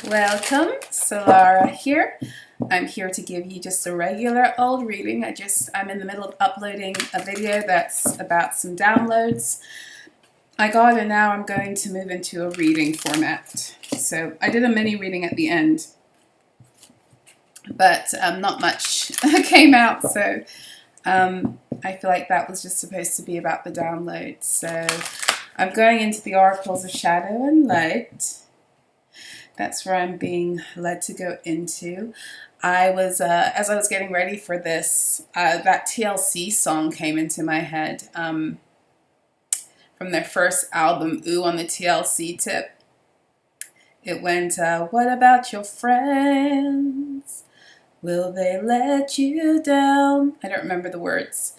Welcome, Solara here. I'm here to give you just a regular old reading. I'm in the middle of uploading a video that's about some downloads I got, and now I'm going to move into a reading format. So I did a mini reading at the end, but not much came out, so I feel like that was just supposed to be about the download. So I'm going into the Oracles of Shadow and Light. That's where I'm being led to go into. As I was getting ready for this, that TLC song came into my head from their first album, Ooh, on the TLC tip. It went, what about your friends? Will they let you down? I don't remember the words.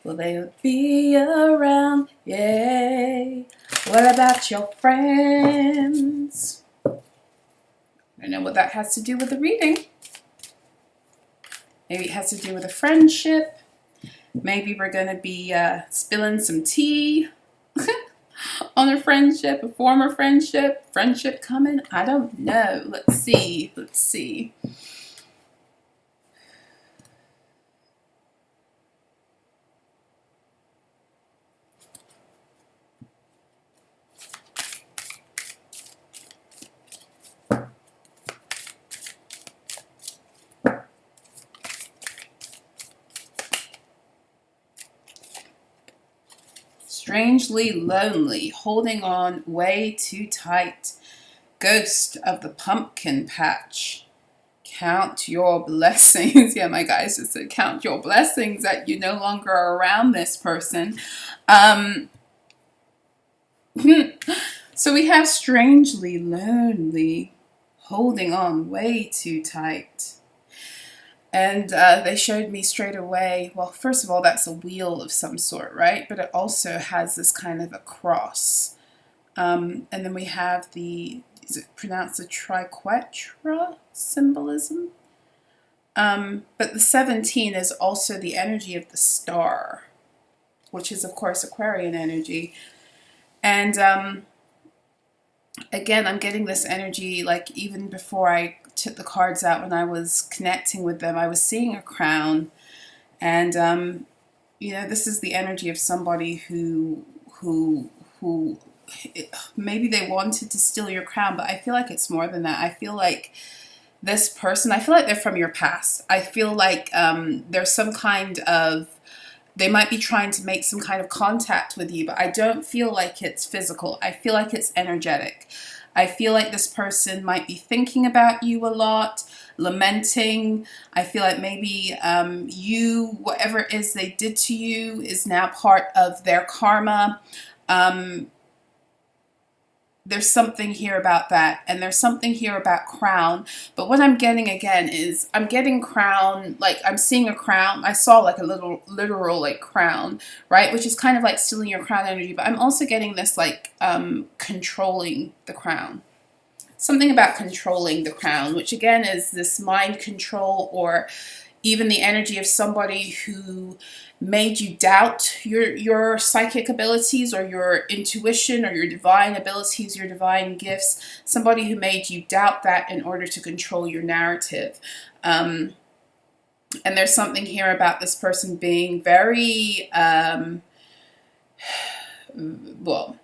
Will they be around? Yay. What about your friends? I don't know what that has to do with the reading. Maybe it has to do with a friendship. Maybe we're going to be spilling some tea on a friendship, a former friendship coming. I don't know. Let's see. Strangely lonely, holding on way too tight. Ghost of the pumpkin patch. Count your blessings. Yeah, my guys just said count your blessings that you no longer are around this person. So we have strangely lonely, holding on way too tight. And they showed me straight away, well, first of all, that's a wheel of some sort, right? But it also has this kind of a cross. And then we have is it pronounced the triquetra symbolism? But the 17 is also the energy of the star, which is, of course, Aquarian energy. And again, I'm getting this energy, like even before I took the cards out, when I was connecting with them, I was seeing a crown. And, you know, this is the energy of somebody who maybe they wanted to steal your crown, but I feel like it's more than that. I feel like this person, I feel like they're from your past. I feel like there's some kind of, they might be trying to make some kind of contact with you, but I don't feel like it's physical. I feel like it's energetic. I feel like this person might be thinking about you a lot, lamenting. I feel like maybe whatever it is they did to you is now part of their karma. There's something here about that, and there's something here about crown. But what I'm getting again is I'm getting crown, like I'm seeing a crown. I saw like a little literal like crown, right? Which is kind of like stealing your crown energy, but I'm also getting this like controlling the crown. Something about controlling the crown, which again is this mind control, or even the energy of somebody who made you doubt your psychic abilities, or your intuition, or your divine abilities, your divine gifts. Somebody who made you doubt that in order to control your narrative. And there's something here about this person being very, well,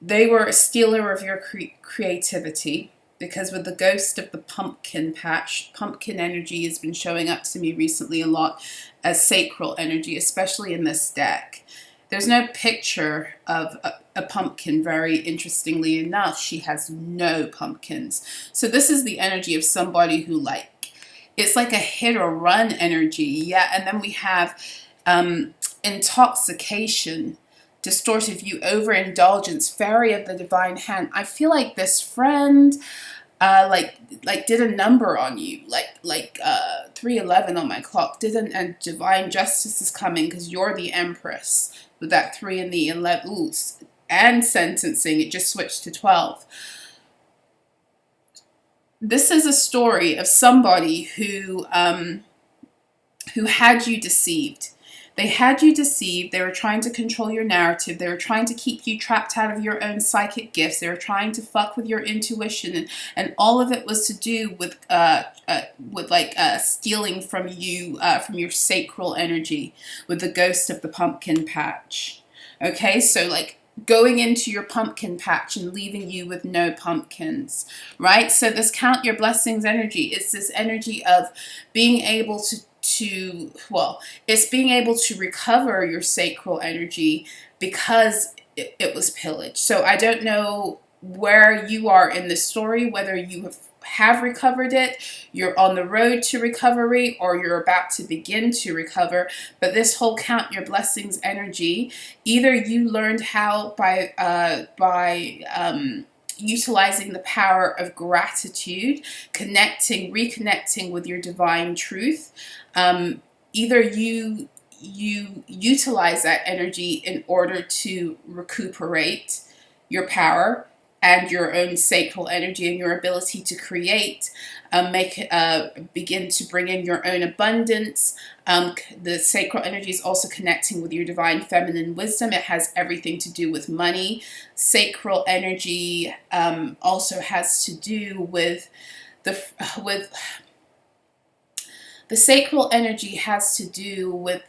they were a stealer of your creativity. Because with the ghost of the pumpkin patch, pumpkin energy has been showing up to me recently a lot as sacral energy, especially in this deck. There's no picture of a pumpkin, very interestingly enough. She has no pumpkins. So this is the energy of somebody who, like, it's like a hit or run energy. Yeah, and then we have intoxication, distorted view, overindulgence, fairy of the divine hand. I feel like this friend like did a number on you, like 311 on my clock, and divine justice is coming because you're the empress with that 3 and the 11. Ooh, and sentencing, it just switched to 12. This is a story of somebody who had you deceived. They had you deceived. They were trying to control your narrative. They were trying to keep you trapped out of your own psychic gifts. They were trying to fuck with your intuition, and all of it was to do with stealing from you, from your sacral energy, with the ghost of the pumpkin patch. Okay, so like going into your pumpkin patch and leaving you with no pumpkins, right? So this count your blessings energy is this energy of being able it's being able to recover your sacral energy because it was pillaged. So I don't know where you are in the story, whether you have recovered it, you're on the road to recovery, or you're about to begin to recover. But this whole count your blessings energy, either you learned how by utilizing the power of gratitude, reconnecting with your divine truth. Either you utilize that energy in order to recuperate your power and your own sacral energy and your ability to create, begin to bring in your own abundance. The sacral energy is also connecting with your divine feminine wisdom. It has everything to do with money. Sacral energy also has to do with the sacral energy has to do with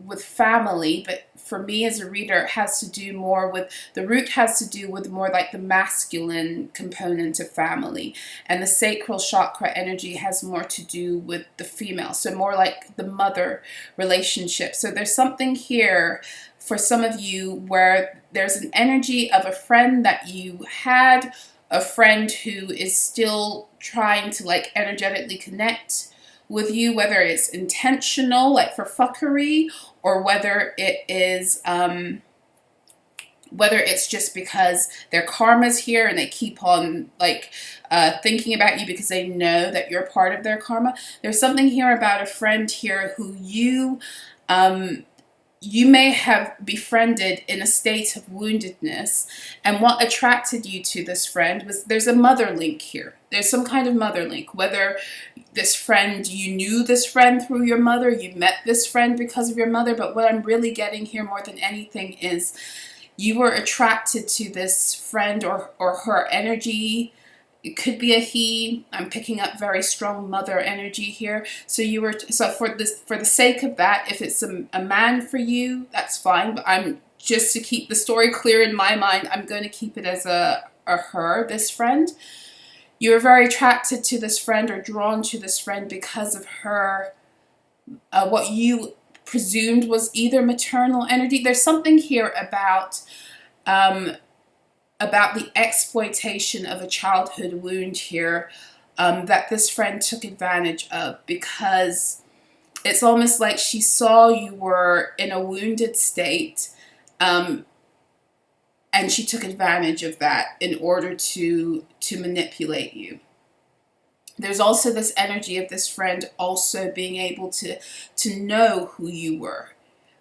with family, but for me as a reader, it has to do more with, the root has to do with more like the masculine component of family, and the sacral chakra energy has more to do with the female, so more like the mother relationship. So there's something here for some of you where there's an energy of a friend that you had, a friend who is still trying to like energetically connect with you, whether it's intentional, like for fuckery, or whether it's just because their karma's here and they keep on thinking about you because they know that you're part of their karma. There's something here about a friend here who you may have befriended in a state of woundedness, and what attracted you to this friend was, there's a mother link here. There's some kind of mother link, whether this friend, you knew this friend through your mother, you met this friend because of your mother, but what I'm really getting here more than anything is you were attracted to this friend or her energy. It could be a he. I'm picking up very strong mother energy here. So for the sake of that, if it's a man for you, that's fine. But I'm just to keep the story clear in my mind, I'm going to keep it as a her, this friend. You were very attracted to this friend or drawn to this friend because of her, what you presumed was either maternal energy. There's something here about the exploitation of a childhood wound here that this friend took advantage of, because it's almost like she saw you were in a wounded state, and she took advantage of that in order to manipulate you. There's also this energy of this friend also being able to know who you were.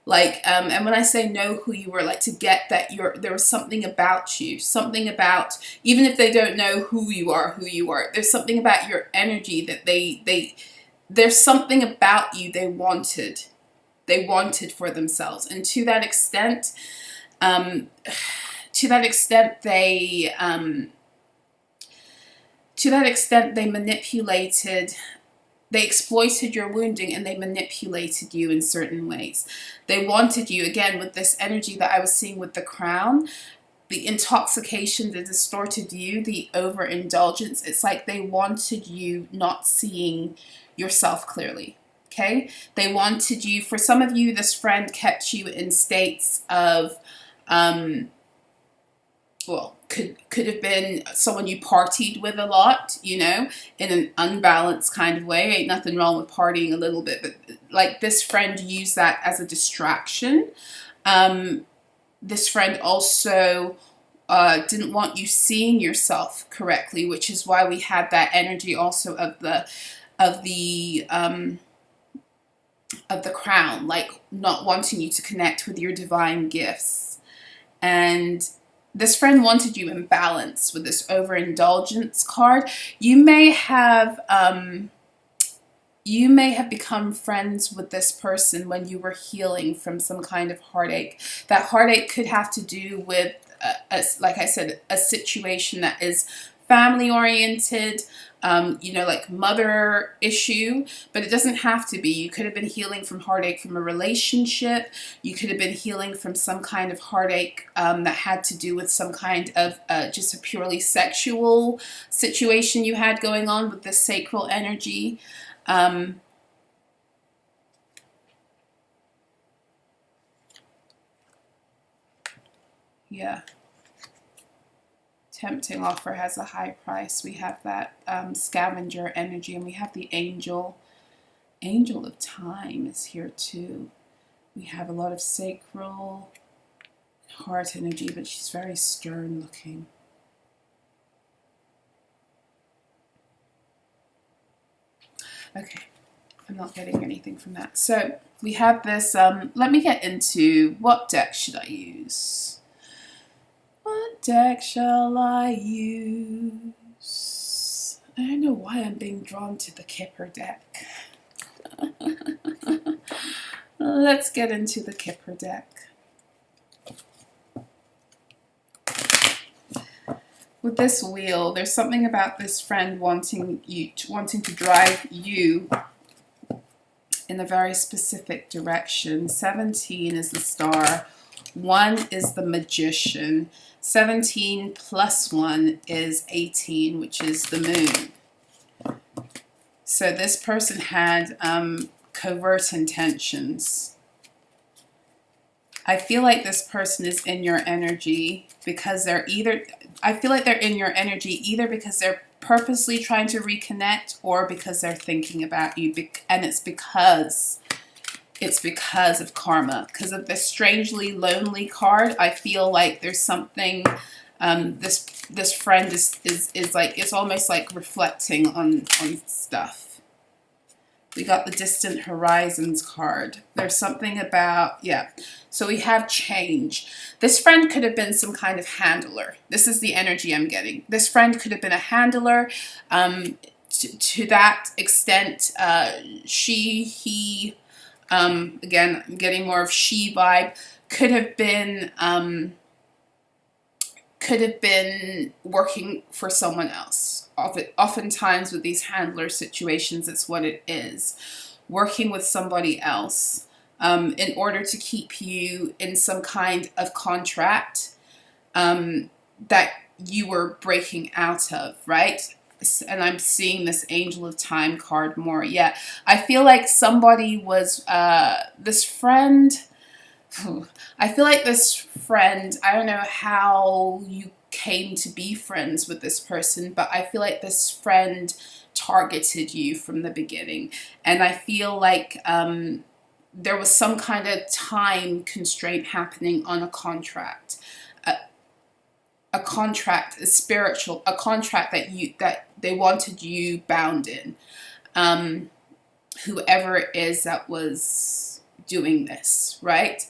And when I say know who you were, like to get that there was something about you, something about, even if they don't know who you are, there's something about your energy that there's something about you they wanted for themselves. And to that extent, they manipulated. They exploited your wounding and they manipulated you in certain ways. They wanted you, again, with this energy that I was seeing with the crown, the intoxication, the distorted view, the overindulgence. It's like they wanted you not seeing yourself clearly, okay? They wanted you, for some of you, this friend kept you in states of, could have been someone you partied with a lot, in an unbalanced kind of way. Ain't nothing wrong with partying a little bit, but like this friend used that as a distraction. This friend also didn't want you seeing yourself correctly, which is why we had that energy also of the crown, like not wanting you to connect with your divine gifts. And this friend wanted you in balance with this overindulgence card. You may have you may have become friends with this person when you were healing from some kind of heartache. That heartache could have to do with, like I said, a situation that is family oriented, you know, like mother issue, but it doesn't have to be. You could have been healing from heartache from a relationship. You could have been healing from some kind of heartache that had to do with some kind of just a purely sexual situation you had going on with this sacral energy. Yeah. Tempting offer has a high price. We have that scavenger energy, and we have the angel. Angel of time is here too. We have a lot of sacral heart energy, but she's very stern looking. Okay, I'm not getting anything from that. So we have this, let me get into what deck should I use? What deck shall I use? I don't know why I'm being drawn to the Kipper deck. Let's get into the Kipper deck. With this wheel, there's something about this friend wanting to drive you in a very specific direction. 17 is the star. 1 is the magician. 17 plus 1 is 18, which is the moon. So this person had covert intentions. I feel like this person is in your energy because they're either, I feel like they're in your energy either because they're purposely trying to reconnect or because they're thinking about you, and it's because of karma. Because of this strangely lonely card, I feel like there's something, this friend is like, it's almost like reflecting on stuff. We got the distant horizons card. There's something about, yeah. So we have change. This friend could have been some kind of handler. This is the energy I'm getting. This friend could have been a handler. To that extent, she, he, again, I'm getting more of she vibe, could have been working for someone else. Oftentimes with these handler situations, it's what it is. Working with somebody else in order to keep you in some kind of contract that you were breaking out of, right? And I'm seeing this Angel of Time card more. Yeah, I feel like somebody was, this friend, I feel like this friend, I don't know how you came to be friends with this person, but I feel like this friend targeted you from the beginning. And I feel like there was some kind of time constraint happening on a contract. A contract, a spiritual, a contract that they wanted you bound in. Whoever it is that was doing this, right?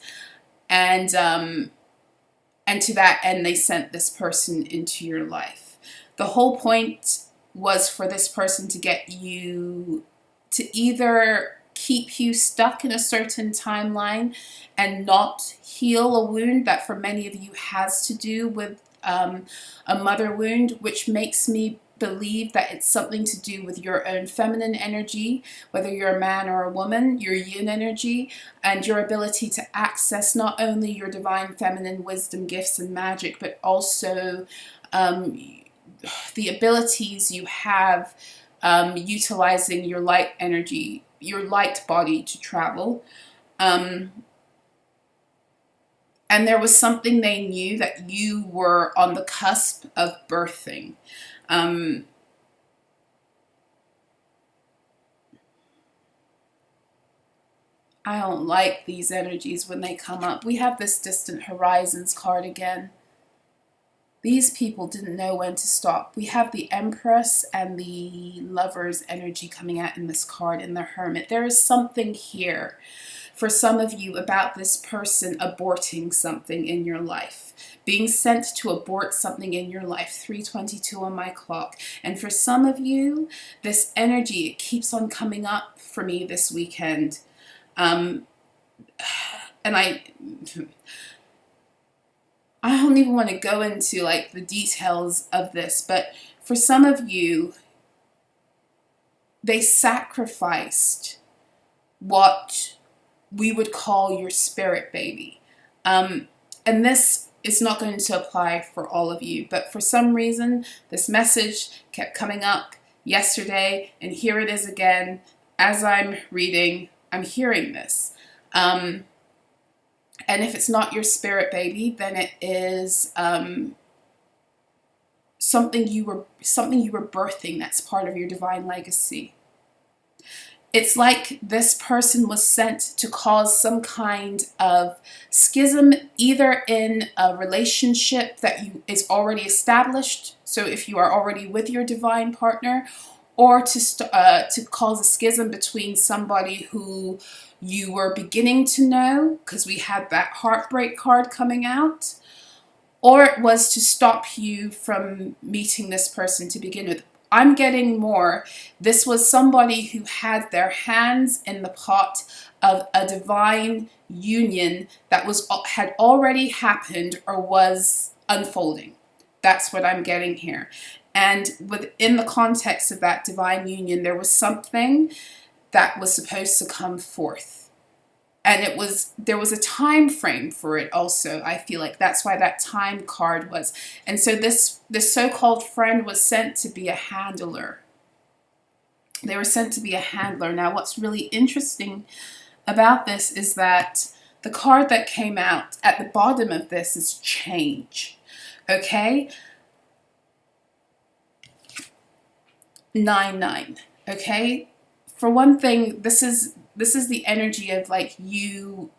And to that end, they sent this person into your life. The whole point was for this person to get you to either keep you stuck in a certain timeline and not heal a wound that for many of you has to do with a mother wound, which makes me believe that it's something to do with your own feminine energy, whether you're a man or a woman, your yin energy, and your ability to access not only your divine feminine wisdom, gifts, and magic, but also the abilities you have utilizing your light energy, your light body to travel. And there was something they knew that you were on the cusp of birthing. I don't like these energies when they come up. We have this distant horizons card again. These people didn't know when to stop. We have the Empress and the Lover's energy coming out in this card, and the Hermit. There is something here. for some of you about this person aborting something in your life. Being sent to abort something in your life. 3:22 on my clock. And for some of you, this energy, it keeps on coming up for me this weekend. And I don't even want to go into like the details of this, but for some of you, they sacrificed what we would call your spirit baby. And this is not going to apply for all of you, but for some reason, this message kept coming up yesterday, and here it is again. As I'm reading, I'm hearing this. And if it's not your spirit baby, then it is something you were birthing that's part of your divine legacy. It's like this person was sent to cause some kind of schism, either in a relationship that is already established, so if you are already with your divine partner, or to cause a schism between somebody who you were beginning to know, because we had that heartbreak card coming out, or it was to stop you from meeting this person to begin with. I'm getting more. This was somebody who had their hands in the pot of a divine union that had already happened or was unfolding. That's what I'm getting here. And within the context of that divine union, there was something that was supposed to come forth. And there was a time frame for it also. I feel like that's why that time card was. And so this so-called friend was sent to be a handler. They were sent to be a handler. Now, what's really interesting about this is that the card that came out at the bottom of this is change. Okay? 9-9. Okay? For one thing, this is the energy of like you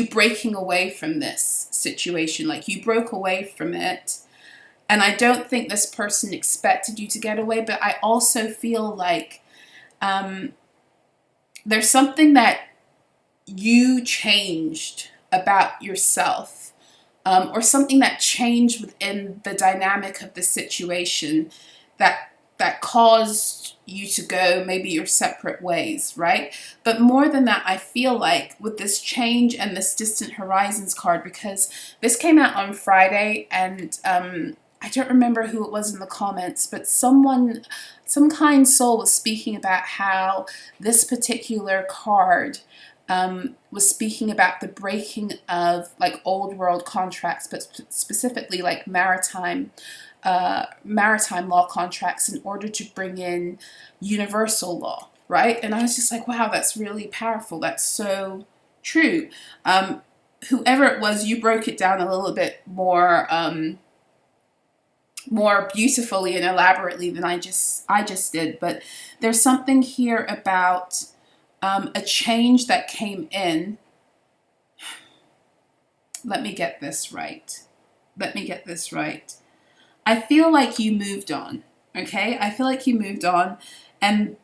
breaking away from this situation. Like you broke away from it. And I don't think this person expected you to get away, but I also feel like there's something that you changed about yourself, or something that changed within the dynamic of the situation that caused you to go maybe your separate ways, right? But more than that, I feel like with this change and this distant horizons card, because this came out on Friday, and I don't remember who it was in the comments, but some kind soul was speaking about how this particular card was speaking about the breaking of like old world contracts, but specifically like maritime law contracts in order to bring in universal law, right? And I was just like, wow, that's really powerful. That's so true. Whoever it was, you broke it down a little bit more beautifully and elaborately than I just did. But there's something here about a change that came in. Let me get this right. I feel like you moved on, okay? I feel like you moved on, and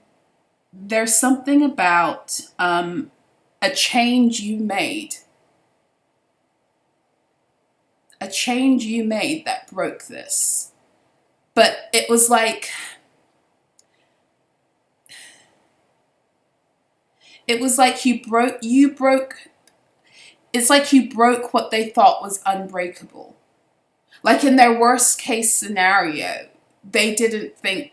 there's something about a change you made. A change you made that broke this. But it was like, it's like you broke what they thought was unbreakable. Like in their worst case scenario, they didn't think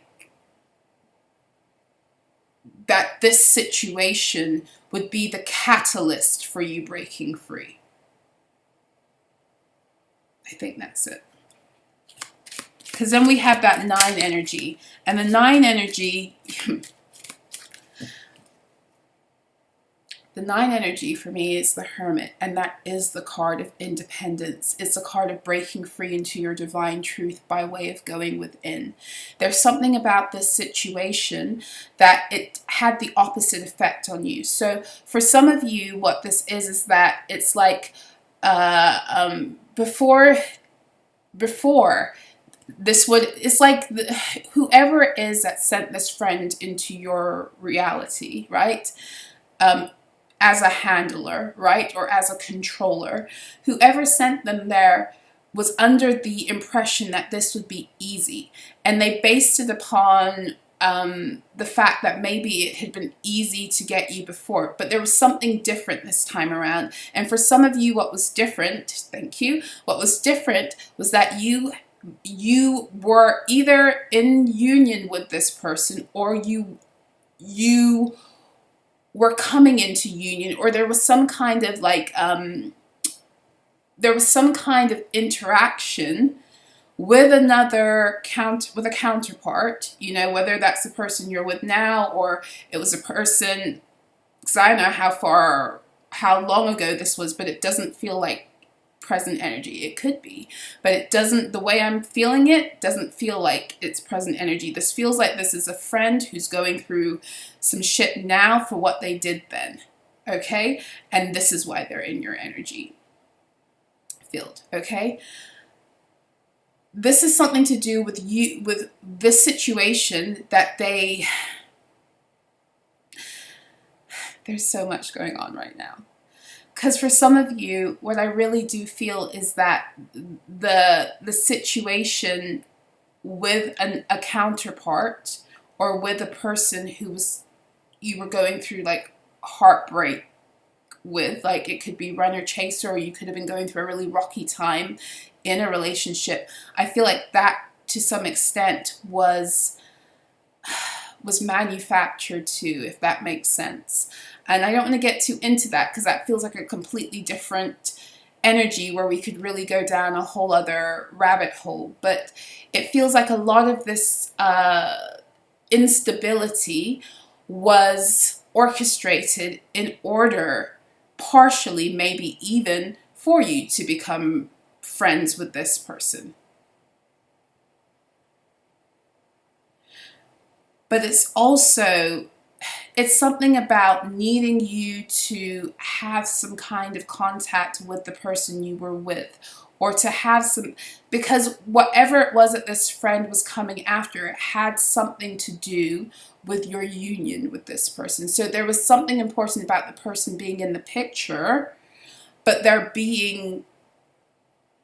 that this situation would be the catalyst for you breaking free. I think that's it. Because then we have that 9 energy. And the 9 energy... The 9 energy for me is the Hermit, and that is the card of independence. It's a card of breaking free into your divine truth by way of going within. There's something about this situation that it had the opposite effect on you. So for some of you, what this is that it's like before this it's like whoever it is that sent this friend into your reality, right? as a handler, right? Or as a controller. Whoever sent them there was under the impression that this would be easy. And they based it upon the fact that maybe it had been easy to get you before, but there was something different this time around. And for some of you, what was different, thank you, what was different was that you were either in union with this person, or you were coming into union, or there was some kind of like there was some kind of interaction with a counterpart, you know, whether that's the person you're with now, or it was a person, because I don't know how long ago this was, but it doesn't feel like present energy. It could be, but it doesn't, the way I'm feeling it doesn't feel like it's present energy. This feels like this is a friend who's going through some shit now for what they did then, okay? And this is why they're in your energy field, okay? This is something to do with you, with this situation that there's so much going on right now. Because for some of you, what I really do feel is that the situation with a counterpart, or with a person you were going through like heartbreak with, like it could be runner chaser, or you could have been going through a really rocky time in a relationship. I feel like that to some extent was manufactured too, if that makes sense. And I don't want to get too into that, because that feels like a completely different energy where we could really go down a whole other rabbit hole. But it feels like a lot of this instability was orchestrated in order, partially maybe even, for you to become friends with this person. But it's something about needing you to have some kind of contact with the person you were with, or to have some, because whatever it was that this friend was coming after, it had something to do with your union with this person. So there was something important about the person being in the picture, but there being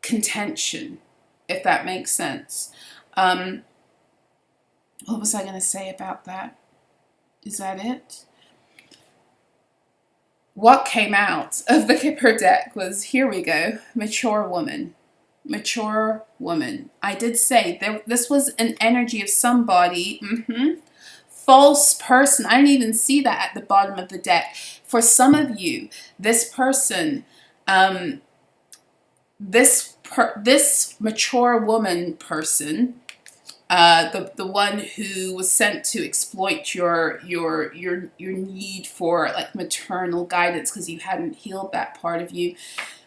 contention, if that makes sense. What was I going to say about that? Is that it? What came out of the Kipper deck was, here we go, mature woman. Mature woman. I did say this was an energy of somebody, false person. I didn't even see that at the bottom of the deck. For some of you, this person, this mature woman person, the one who was sent to exploit your need for like maternal guidance because you hadn't healed that part of you.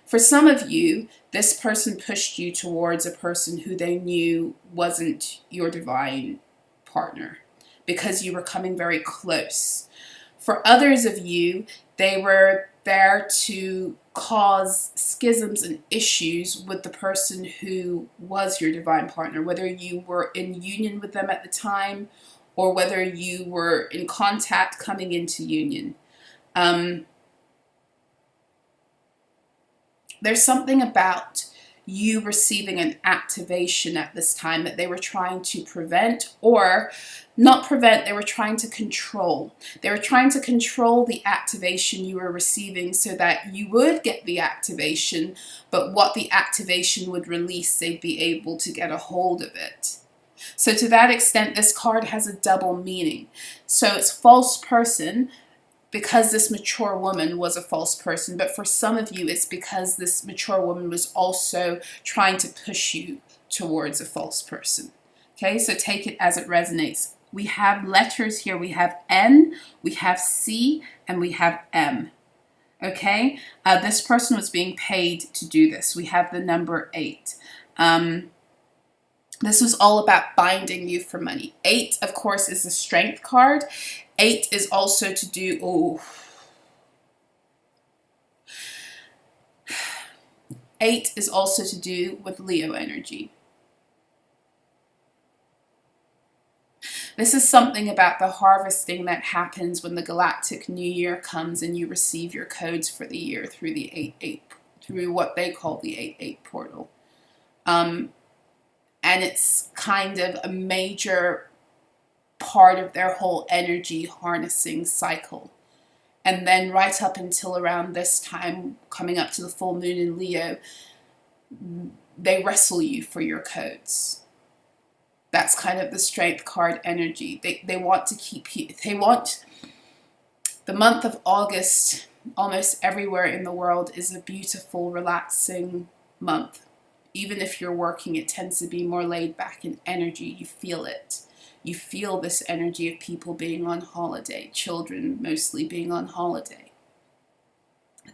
For some of you, this person pushed you towards a person who they knew wasn't your divine partner because you were coming very close. For others of you, they were there to cause schisms and issues with the person who was your divine partner, whether you were in union with them at the time or whether you were in contact coming into union. There's something about you receiving an activation at this time that they were trying to prevent, or not prevent, they were trying to control. They were trying to control the activation you were receiving so that you would get the activation, but what the activation would release, they'd be able to get a hold of it. So to that extent, this card has a double meaning. So it's false person, because this mature woman was a false person, but for some of you, it's because this mature woman was also trying to push you towards a false person. Okay, so take it as it resonates. We have letters here. We have N, we have C, and we have M. Okay, this person was being paid to do this. We have the number 8. This was all about binding you for money. 8, of course, is the strength card. 8 is also to do, 8 is also to do with Leo energy. This is something about the harvesting that happens when the galactic new year comes and you receive your codes for the year through the 8-8, through what they call the 8-8 portal. And it's kind of a major part of their whole energy harnessing cycle. And then right up until around this time, coming up to the full moon in Leo, they wrestle you for your codes. That's kind of the strength card energy. They want to keep you, they want, the month of August, almost everywhere in the world, is a beautiful, relaxing month. Even if you're working, it tends to be more laid back in energy. You feel it. You feel this energy of people being on holiday, children mostly being on holiday,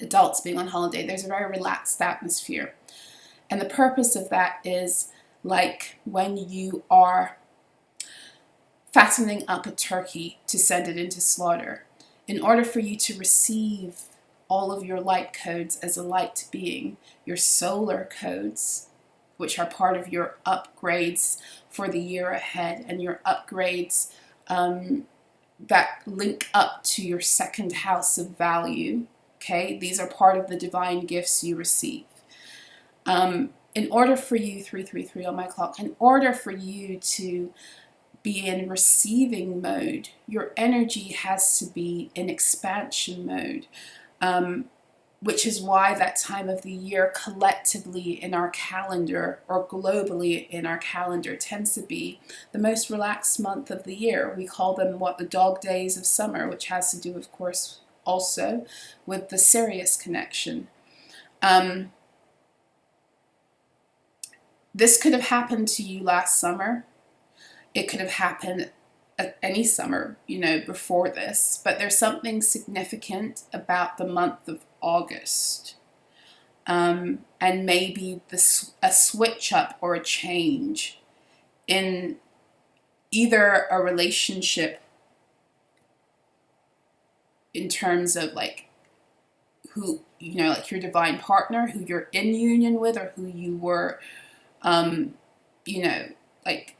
adults being on holiday. There's a very relaxed atmosphere. And the purpose of that is like when you are fattening up a turkey to send it into slaughter. In order for you to receive all of your light codes as a light being, your solar codes, which are part of your upgrades for the year ahead, and your upgrades that link up to your second house of value, okay? These are part of the divine gifts you receive. In order for you, 333 on my clock, in order for you to be in receiving mode, your energy has to be in expansion mode. Which is why that time of the year collectively in our calendar, or globally in our calendar, tends to be the most relaxed month of the year. We call them the dog days of summer, which has to do, of course, also with the Sirius connection. This could have happened to you last summer. It could have happened any summer, before this, but there's something significant about the month of August, and maybe a switch up or a change in either a relationship in terms of like who, like your divine partner, who you're in union with, or who you were, like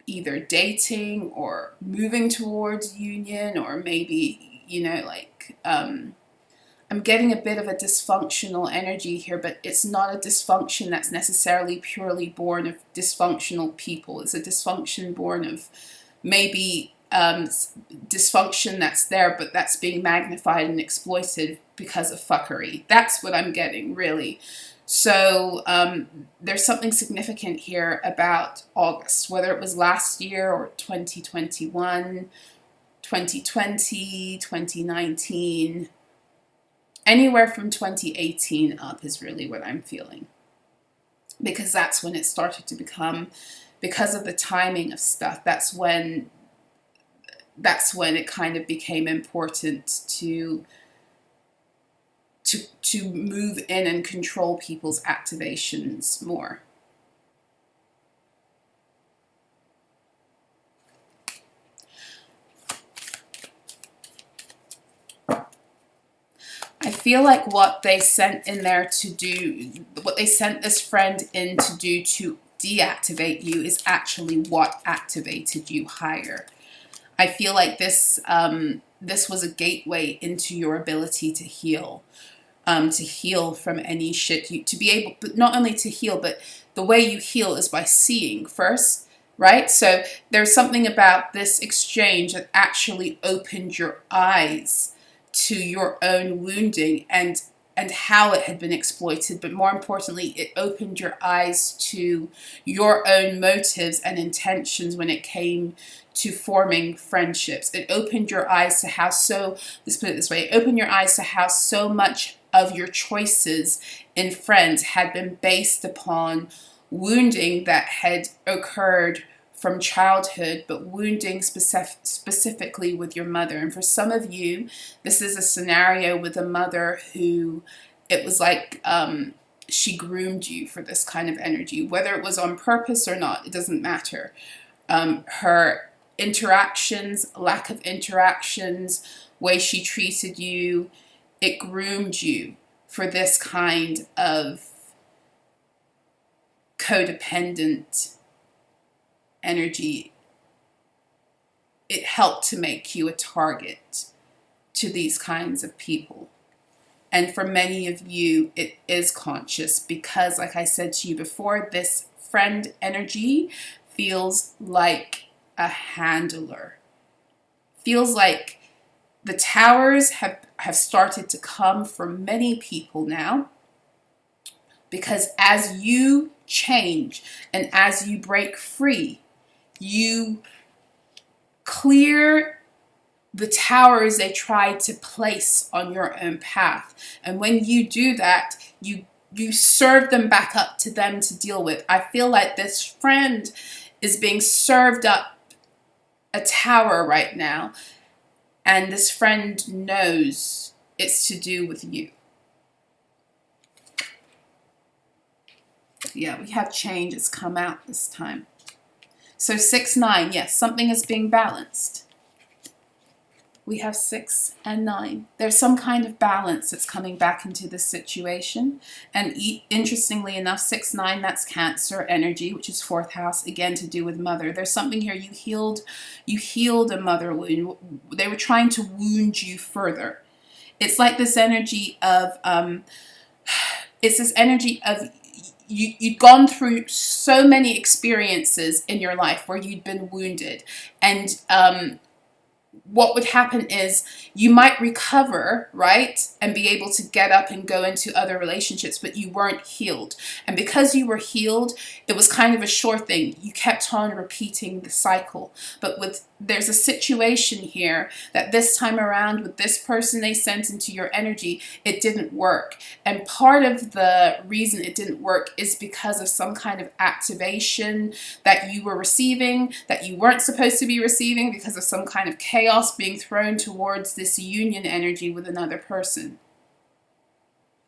either dating or moving towards union, or maybe, I'm getting a bit of a dysfunctional energy here, but it's not a dysfunction that's necessarily purely born of dysfunctional people. It's a dysfunction born of maybe dysfunction that's there, but that's being magnified and exploited because of fuckery. That's what I'm getting, really. So there's something significant here about August, whether it was last year or 2021, 2020, 2019, anywhere from 2018 up is really what I'm feeling. Because that's when it started to become, because of the timing of stuff, that's when it kind of became important to move in and control people's activations more. I feel like what they sent in there to do, what they sent this friend in to do to deactivate you, is actually what activated you higher. I feel like this was a gateway into your ability to heal from any shit. To be able, but not only to heal, but the way you heal is by seeing first, right? So there's something about this exchange that actually opened your eyes to your own wounding and how it had been exploited, but more importantly, it opened your eyes to your own motives and intentions when it came to forming friendships. It opened your eyes to how let's put it this way, it opened your eyes to how so much of your choices in friends had been based upon wounding that had occurred from childhood, but wounding specifically with your mother. And for some of you, this is a scenario with a mother who, it was like she groomed you for this kind of energy. Whether it was on purpose or not, it doesn't matter. Her interactions, lack of interactions, way she treated you, it groomed you for this kind of codependent energy it helped to make you a target to these kinds of people. And for many of you, it is conscious because, like I said to you before, this friend energy feels like a handler. Feels like the towers have started to come for many people now. Because as you change and as you break free, you clear the towers they tried to place on your own path. And when you do that, you serve them back up to them to deal with. I feel like this friend is being served up a tower right now, and this friend knows it's to do with you. Yeah, we have change that's come out this time. So 6, 9, yes, something is being balanced. We have 6 and 9. There's some kind of balance that's coming back into this situation. And interestingly enough, 6, 9, that's Cancer energy, which is 4th house, again to do with mother. There's something here, you healed a mother wound. They were trying to wound you further. It's like this energy of, you'd gone through so many experiences in your life where you'd been wounded, and what would happen is you might recover, right, and be able to get up and go into other relationships, but you weren't healed. And because you were healed, it was kind of a sure thing. You kept on repeating the cycle. But there's a situation here that this time around with this person they sent into your energy, it didn't work. And part of the reason it didn't work is because of some kind of activation that you were receiving that you weren't supposed to be receiving, because of some kind of chaos being thrown towards this union energy with another person.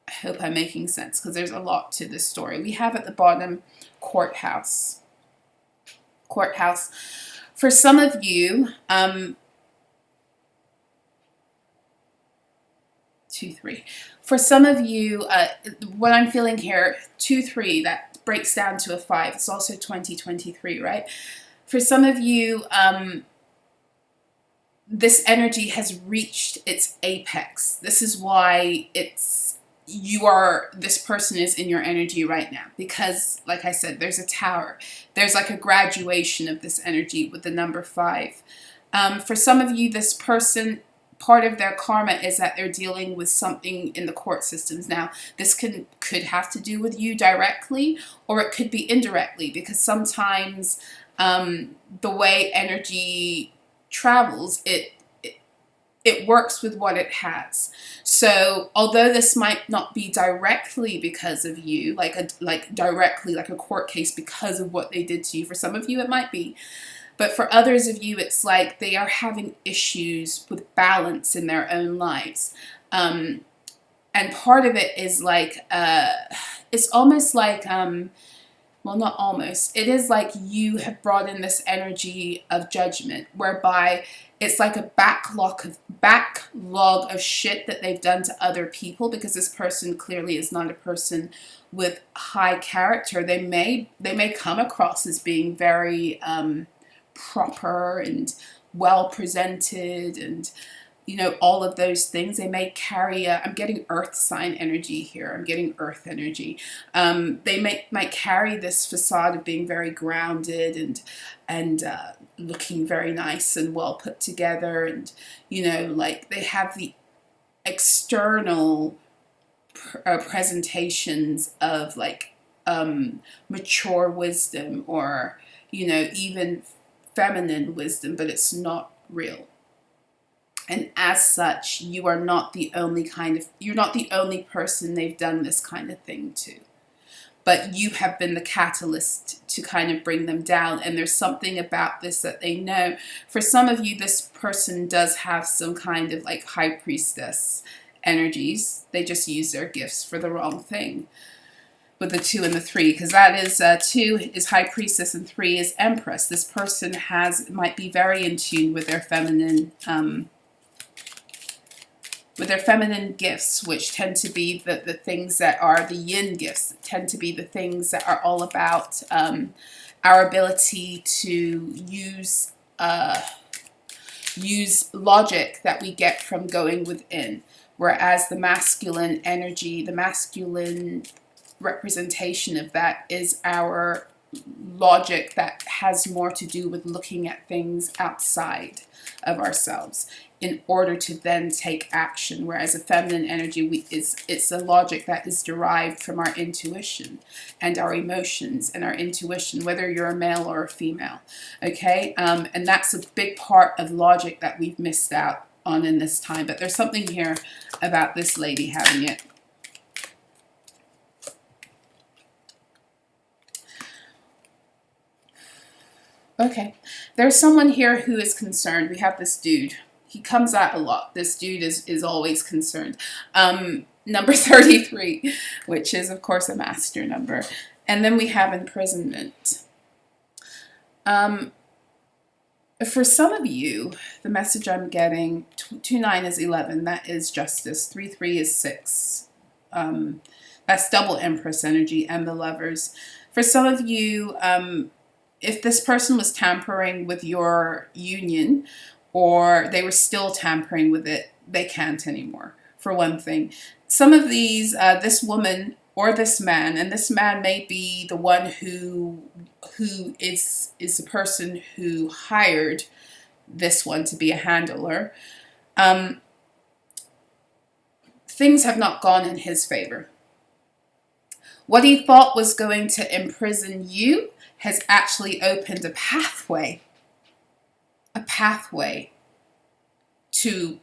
I hope I'm making sense, because there's a lot to this story. We have at the bottom courthouse. Courthouse. For some of you, 2, 3. For some of you, what I'm feeling here, 2, 3, that breaks down to a 5. It's also 2023, right? For some of you, this energy has reached its apex. This is why this person is in your energy right now, because like I said, there's a tower. There's like a graduation of this energy with the number 5. For some of you, this person, part of their karma is that they're dealing with something in the court systems. Now, this could have to do with you directly, or it could be indirectly, because sometimes the way energy travels, it works with what it has. So although this might not be directly because of you, directly like a court case because of what they did to you, for some of you it might be, but for others of you it's like they are having issues with balance in their own lives. And part of it is like, it's almost like, well, not almost, it is like you have brought in this energy of judgment, whereby it's like a backlog of shit that they've done to other people, because this person clearly is not a person with high character. They may come across as being very proper and well presented, and you know, all of those things. They may carry I'm getting earth sign energy here. I'm getting earth energy. They might carry this facade of being very grounded and looking very nice and well put together, and you know, like they have the external presentations of like mature wisdom, or you know, even feminine wisdom, but it's not real. And as such, you're not the only person they've done this kind of thing to. But you have been the catalyst to kind of bring them down. And there's something about this that they know. For some of you, this person does have some kind of like high priestess energies. They just use their gifts for the wrong thing. With the 2 and the 3, because that is 2 is high priestess and 3 is empress. This person might be very in tune with their feminine gifts, which tend to be the things that are the yin gifts, tend to be the things that are all about our ability to use use logic that we get from going within. Whereas the masculine energy, the masculine representation of that is our logic that has more to do with looking at things outside of ourselves in order to then take action. Whereas a feminine energy, it's a logic that is derived from our intuition and our emotions and our intuition, whether you're a male or a female. Okay, and that's a big part of logic that we've missed out on in this time. But there's something here about this lady having it. Okay, there's someone here who is concerned. We have this dude. He comes out a lot. This dude is always concerned. Number 33, which is, of course, a master number. And then we have imprisonment. For some of you, the message I'm getting, 2-9 is 11. That is justice. 3-3 is 6. That's double Empress energy and the Lovers. For some of you, if this person was tampering with your union, or they were still tampering with it, they can't anymore, for one thing. Some of these, this woman or this man, and this man may be the one who is the person who hired this one to be a handler, things have not gone in his favor. What he thought was going to imprison you has actually opened a pathway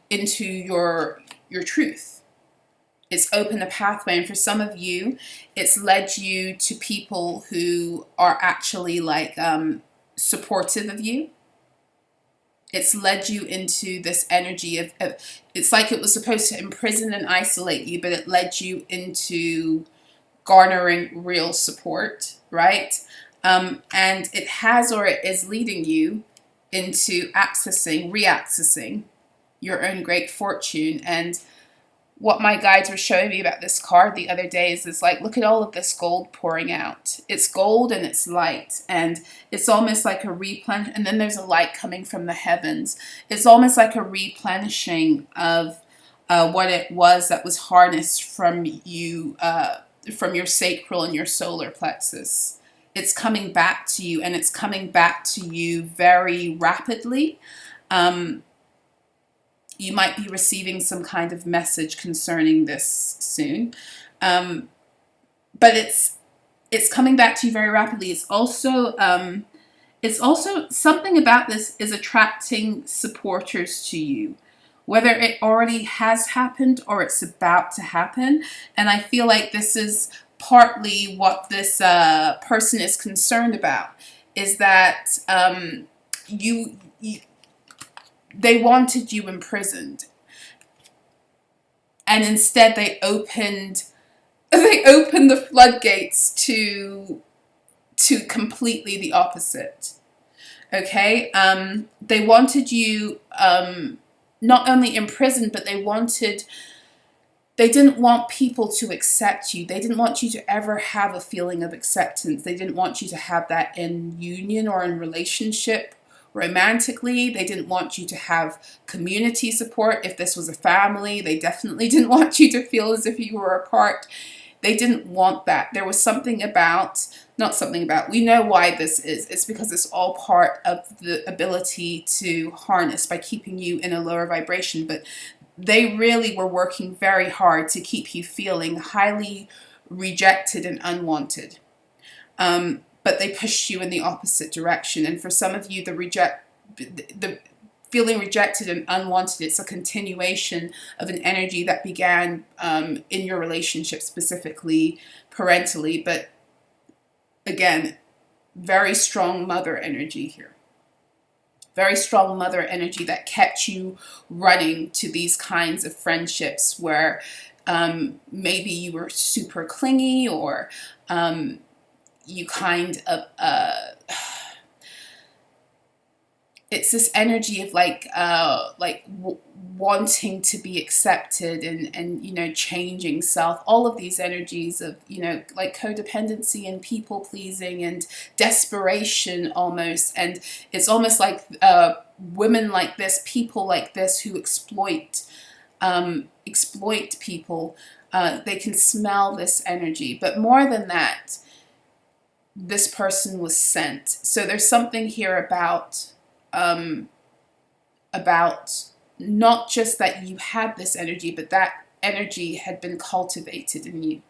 into your truth. It's opened a pathway, and for some of you, it's led you to people who are actually like supportive of you. It's led you into this energy of it's like it was supposed to imprison and isolate you, but it led you into garnering real support, right? And it has, or it is leading you into reaccessing your own great fortune. And what my guides were showing me about this card the other day is like, look at all of this gold pouring out. It's gold and it's light, and it's almost like a replenish. And then there's a light coming from the heavens. It's almost like a replenishing of what it was that was harnessed from you, from your sacral and your solar plexus. It's coming back to you, and it's coming back to you very rapidly. You might be receiving some kind of message concerning this soon. But it's coming back to you very rapidly. It's also something about this is attracting supporters to you, whether it already has happened or it's about to happen. And I feel like this is partly what this person is concerned about, is that they wanted you imprisoned, and instead they opened the floodgates to completely the opposite. Okay, they wanted you not only imprisoned, but they didn't want people to accept you. They didn't want you to ever have a feeling of acceptance. They didn't want you to have that in union or in relationship romantically. They didn't want you to have community support. If this was a family, they definitely didn't want you to feel as if you were apart. They didn't want that. There was we know why this is. It's because it's all part of the ability to harness by keeping you in a lower vibration. But they really were working very hard to keep you feeling highly rejected and unwanted. But they pushed you in the opposite direction. And for some of you, the feeling rejected and unwanted, it's a continuation of an energy that began in your relationship, specifically parentally. But again, very strong mother energy here. Very strong mother energy that kept you running to these kinds of friendships where maybe you were super clingy, or you kind of it's this energy of wanting to be accepted and you know, changing self, all of these energies of, you know, like codependency and people pleasing and desperation almost. And it's almost like women like this, people like this who exploit people, they can smell this energy. But more than that, this person was sent. So there's something here about not just that you had this energy, but that energy had been cultivated in you.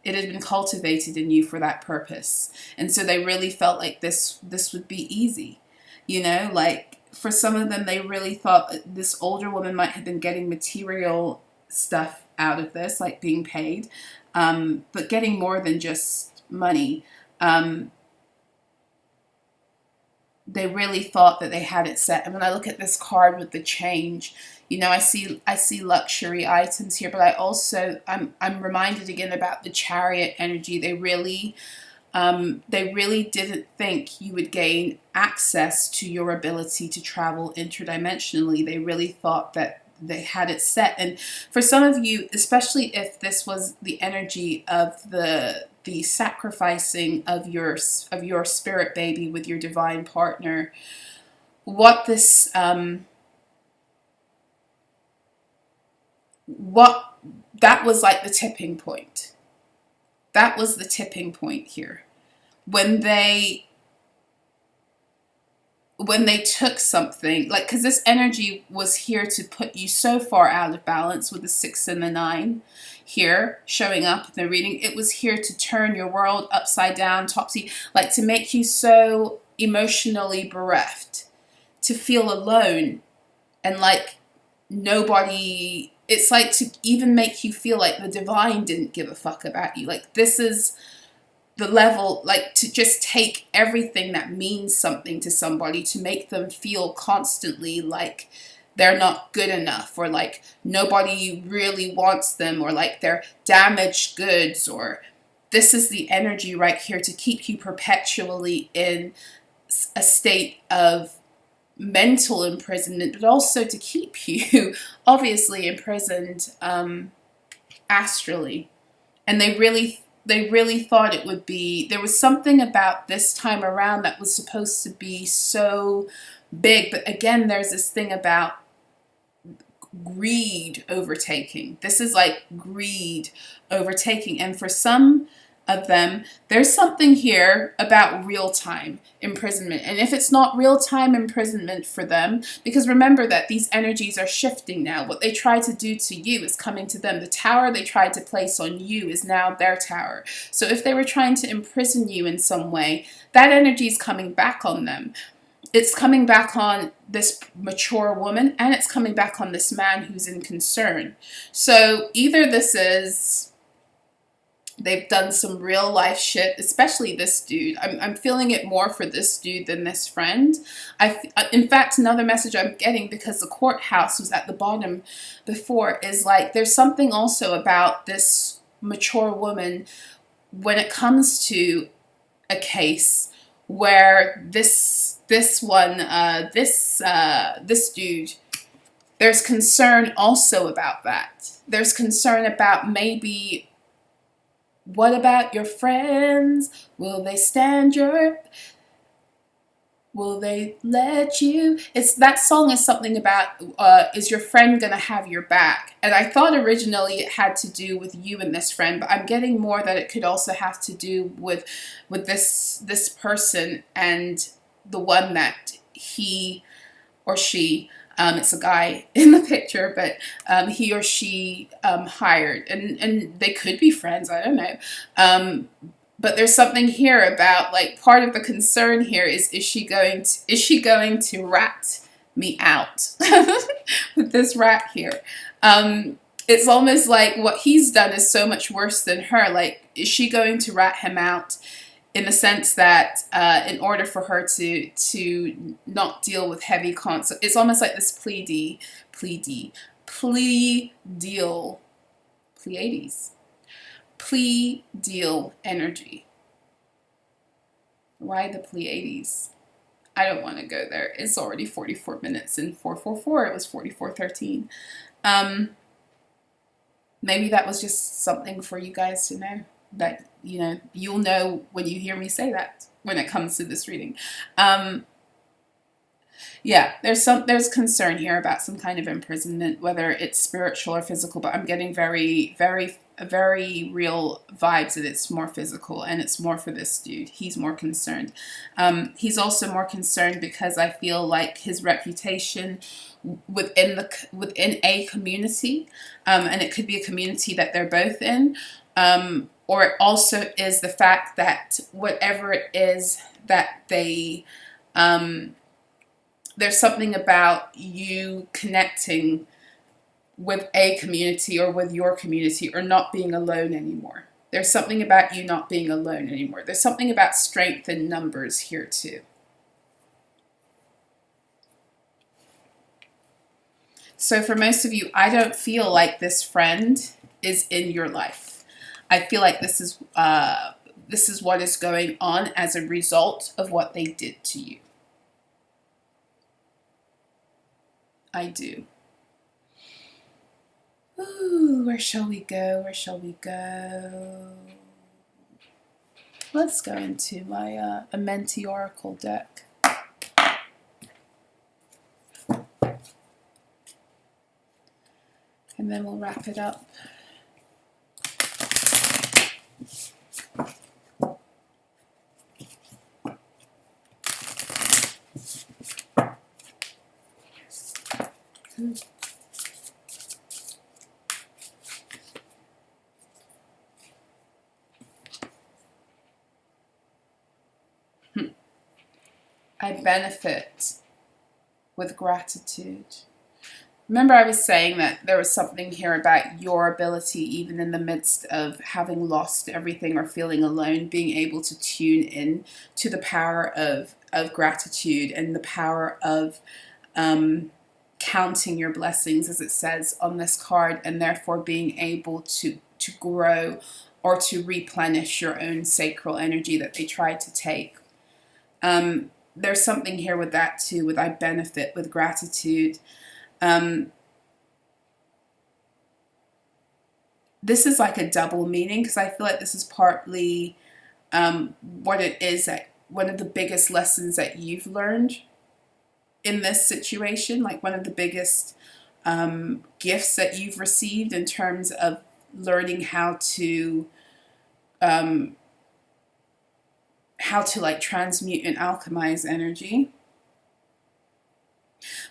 It had been cultivated in you for that purpose. And so they really felt like this would be easy. You know, like for some of them, they really thought that this older woman might have been getting material stuff out of this, like being paid, but getting more than just money. They really thought that they had it set. And when I look at this card with the change, you know, I see luxury items here, but I'm reminded again about the Chariot energy. They really didn't think you would gain access to your ability to travel interdimensionally. They really thought that they had it set. And for some of you, especially if this was the energy of the sacrificing of your spirit baby with your divine partner, what this that was like the tipping point. That was the tipping point here. When they took something, like, because this energy was here to put you so far out of balance with the 6 and the 9 here showing up in the reading. It was here to turn your world upside down, topsy, like to make you so emotionally bereft, to feel alone and like nobody, it's like to even make you feel like the divine didn't give a fuck about you. Like this is the level, like to just take everything that means something to somebody to make them feel constantly like they're not good enough, or like nobody really wants them, or like they're damaged goods, or this is the energy right here to keep you perpetually in a state of mental imprisonment, but also to keep you obviously imprisoned astrally. And they really thought it would be, there was something about this time around that was supposed to be so big. But again, there's this thing about greed overtaking. This is like greed overtaking. And for some of them, there's something here about real-time imprisonment. And if it's not real-time imprisonment for them, because remember that these energies are shifting now. What they tried to do to you is coming to them. The tower they tried to place on you is now their tower. So if they were trying to imprison you in some way, that energy is coming back on them. It's coming back on this mature woman, and it's coming back on this man who's in concern. So either this is, they've done some real life shit, especially this dude. I'm feeling it more for this dude than this friend. In fact, another message I'm getting, because the courthouse was at the bottom before, is like there's something also about this mature woman when it comes to a case where this dude, there's concern also about that. There's concern about maybe, what about your friends? Will they let you? It's that song is something about, is your friend gonna have your back? And I thought originally it had to do with you and this friend, but I'm getting more that it could also have to do with this person and the one that he or she, it's a guy in the picture, but he or she hired, and they could be friends, I don't know. But there's something here about, like, part of the concern here is she going to rat me out with this rat here? It's almost like what he's done is so much worse than her. Like, is she going to rat him out in the sense that in order for her to not deal with heavy consequences? It's almost like this plea deal energy. Why the Pleiades? I don't want to go there. It's already 44 minutes in 444. It was 44:13. Maybe that was just something for you guys to know, that, you know, you'll know when you hear me say that when it comes to this reading. Yeah, there's concern here about some kind of imprisonment, whether it's spiritual or physical, but I'm getting very, very, very real vibes that it's more physical, and it's more for this dude. He's more concerned. He's also more concerned because I feel like his reputation within a community, and it could be a community that they're both in, or it also is the fact that whatever it is that they there's something about you connecting with a community or with your community, or not being alone anymore. There's something about you not being alone anymore. There's something about strength in numbers here too. So for most of you, I don't feel like this friend is in your life. I feel like this is what is going on as a result of what they did to you. I do. Ooh, where shall we go? Where shall we go? Let's go into my Amenti Oracle deck. And then we'll wrap it up. I benefit with gratitude. Remember, I was saying that there was something here about your ability, even in the midst of having lost everything or feeling alone, being able to tune in to the power of gratitude and the power of counting your blessings, as it says on this card, and therefore being able to grow or to replenish your own sacral energy that they tried to take. There's something here with that too, with I benefit with gratitude. This is like a double meaning, because I feel like this is partly what it is, that one of the biggest lessons that you've learned in this situation, like one of the biggest gifts that you've received in terms of learning how to like transmute and alchemize energy.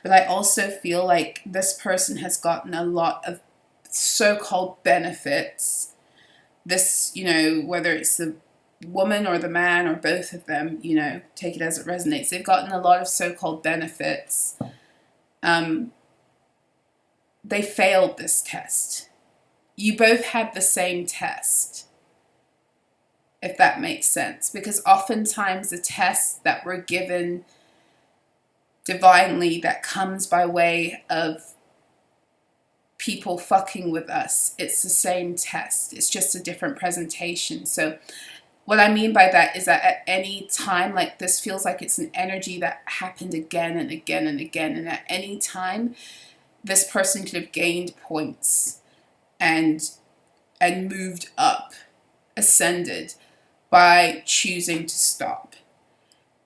But I also feel like this person has gotten a lot of so-called benefits. This, you know, whether it's the woman or the man or both of them, you know, take it as it resonates. They've gotten a lot of so-called benefits. They failed this test. You both had the same test, if that makes sense, because oftentimes the tests that we're given divinely, that comes by way of people fucking with us, it's the same test, it's just a different presentation. So what I mean by that is that at any time, like, this feels like it's an energy that happened again and again and again, and at any time this person could have gained points and moved up, ascended, by choosing to stop.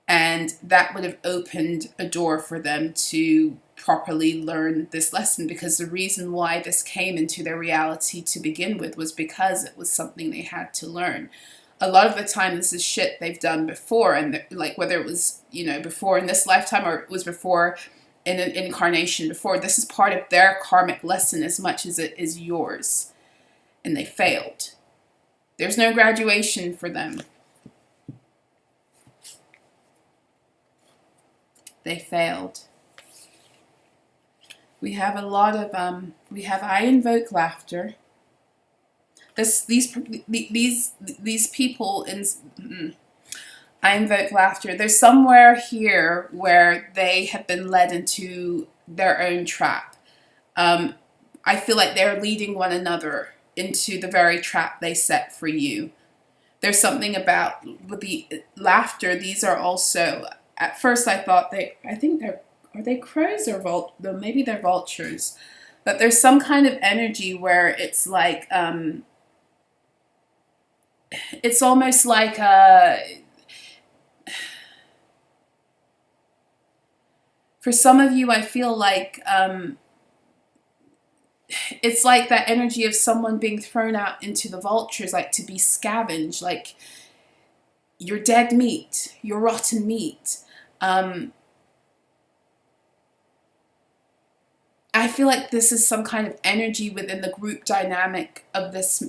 And that would have opened a door for them to properly learn this lesson, because the reason why this came into their reality to begin with was because it was something they had to learn. A lot of the time this is shit they've done before, and like whether it was, you know, before in this lifetime or it was before in an incarnation before, this is part of their karmic lesson as much as it is yours, and they failed. There's no graduation for them. They failed. We have a lot of I invoke laughter. These people in I invoke laughter. There's somewhere here where they have been led into their own trap. I feel like they're leading one another into the very trap they set for you. There's something about with the laughter. These are also at first I thought I think are they crows or maybe they're vultures. But there's some kind of energy where it's like, it's almost like for some of you, I feel like it's like that energy of someone being thrown out into the vultures, like to be scavenged, like your dead meat, your rotten meat. I feel like this is some kind of energy within the group dynamic of this,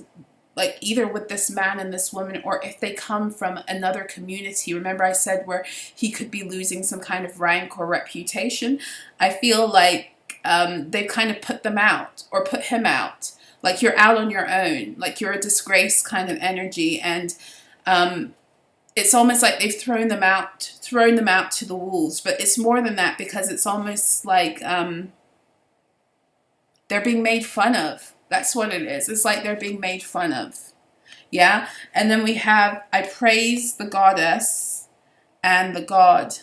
like either with this man and this woman, or if they come from another community. Remember I said where he could be losing some kind of rank or reputation? I feel like they've kind of put them out or put him out. Like you're out on your own, like you're a disgrace kind of energy. And it's almost like they've thrown them out to the wolves. But it's more than that, because it's almost like they're being made fun of. That's what it is. It's like they're being made fun of. Yeah? And then we have, I praise the goddess and the god.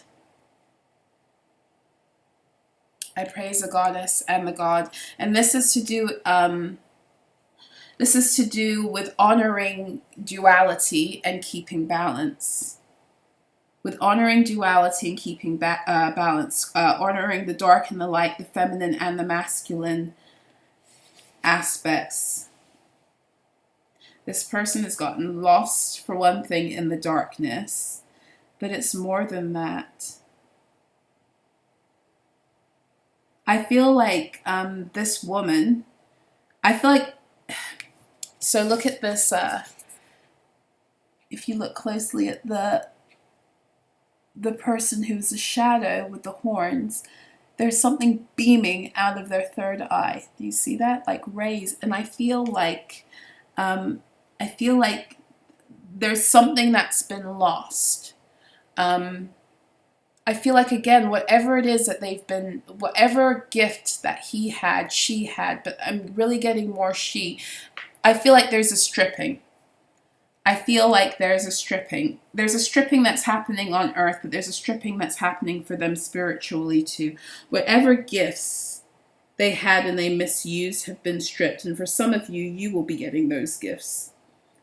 I praise the goddess and the god. And this is to do with honoring duality and keeping balance. With honoring duality and keeping balance. Honoring the dark and the light, the feminine and the masculine aspects. This person has gotten lost, for one thing, in the darkness, but it's more than that. I feel like this woman, so look at this, if you look closely at the person who's a shadow with the horns, there's something beaming out of their third eye. Do you see that? Like rays. And I feel like there's something that's been lost. I feel like, again, whatever it is that whatever gift that he had, she had, but I'm really getting more she. I feel like there's a stripping. I feel like there's a stripping. There's a stripping that's happening on earth, but there's a stripping that's happening for them spiritually too. Whatever gifts they had and they misused have been stripped. And for some of you, you will be getting those gifts.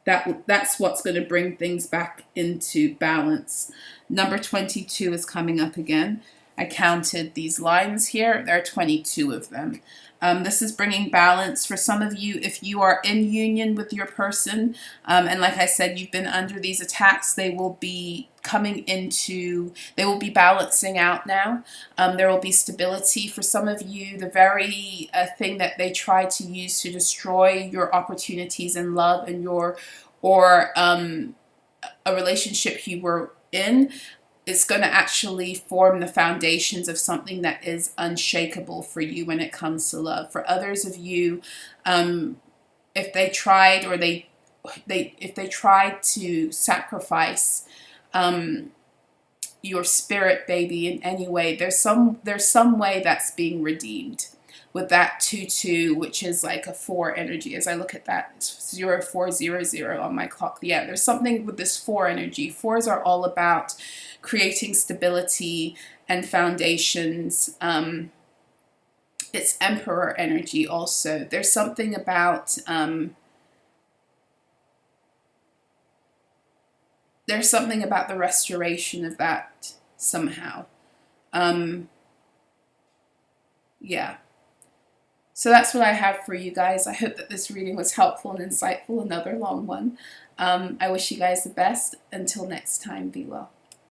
That's what's going to bring things back into balance. Number 22 is coming up again. I counted these lines here. There are 22 of them. This is bringing balance for some of you. If you are in union with your person, and like I said, you've been under these attacks, they will be balancing out now. There will be stability. For some of you, the very thing that they tried to use to destroy your opportunities in love and a relationship you were in, it's going to actually form the foundations of something that is unshakable for you when it comes to love. For others of you, if they tried to sacrifice your spirit baby in any way, there's some way that's being redeemed with that 2-2, which is like a 4 energy. As I look at that, it's 0400 on my clock. Yeah, there's something with this 4 energy. 4s are all about creating stability and foundations. It's Emperor energy also. There's something about the restoration of that somehow. Yeah. So that's what I have for you guys. I hope that this reading was helpful and insightful. Another long one. I wish you guys the best. Until next time, be well.